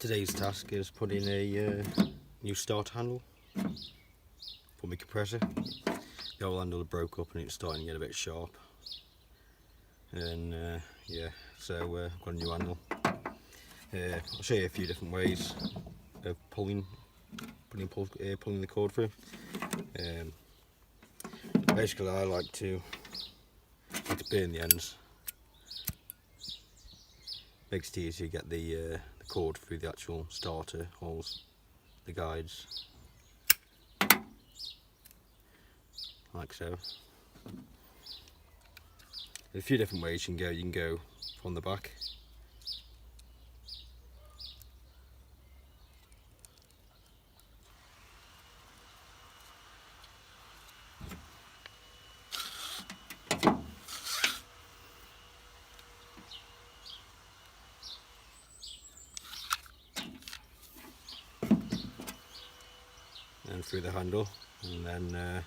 Today's task is putting a new starter handle for my compressor. The old handle broke up and it's starting to get a bit sharp. And yeah, so I've got a new handle. I'll show you a few different ways of pulling the cord through. Basically, I like to burn the ends. Makes it easier to get the cord through the actual starter holes, the guides, like so. There's a few different ways you can go. You can go from the back, and through the handle, and then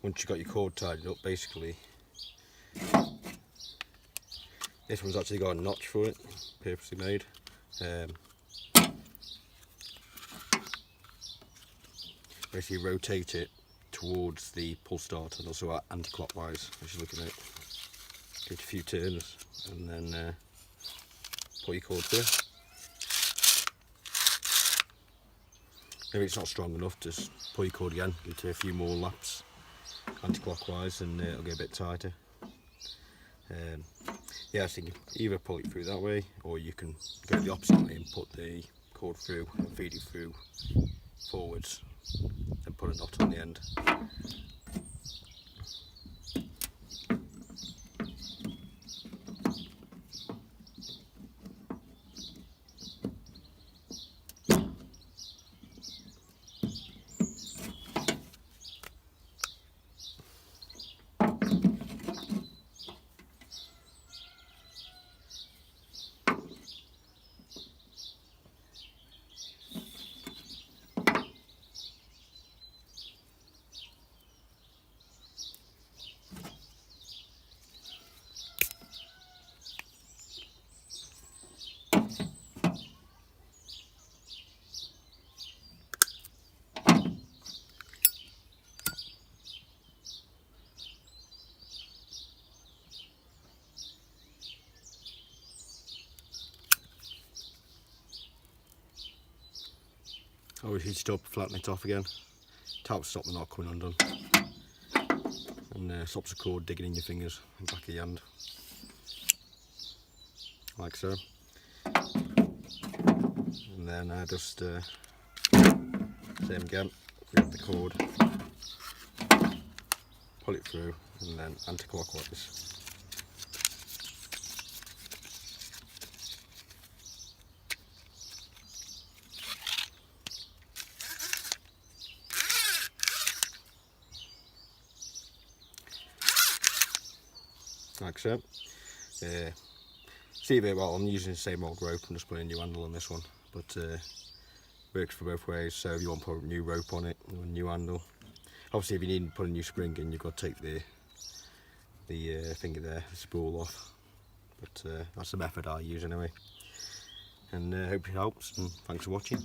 once you've got your cord tied up, basically this one's actually got a notch for it, purposely made. Basically rotate it towards the pull start and also anti-clockwise, as you're looking at it. Give it a few turns and then pull your cord through. Maybe it's not strong enough, just pull your cord again, give it a few more laps anti-clockwise and it'll get a bit tighter. Yeah, so you can either pull it through that way, or you can go the opposite way and put the cord through and feed it through forwards and put a knot on the end. Always heat it up, flatten it off again. It helps stop the knot coming undone. And stops the cord digging in your fingers and back of your hand. Like so. And then just same again, grab the cord, pull it through and then anti-clockwise. Like so. See a bit, well, I'm using the same old rope, I'm just putting a new handle on this one, but works for both ways. So if you want to put a new rope on it or a new handle, obviously if you need to put a new spring in, you've got to take the finger there, the spool off, but that's the method I use anyway. And hope it helps, and thanks for watching.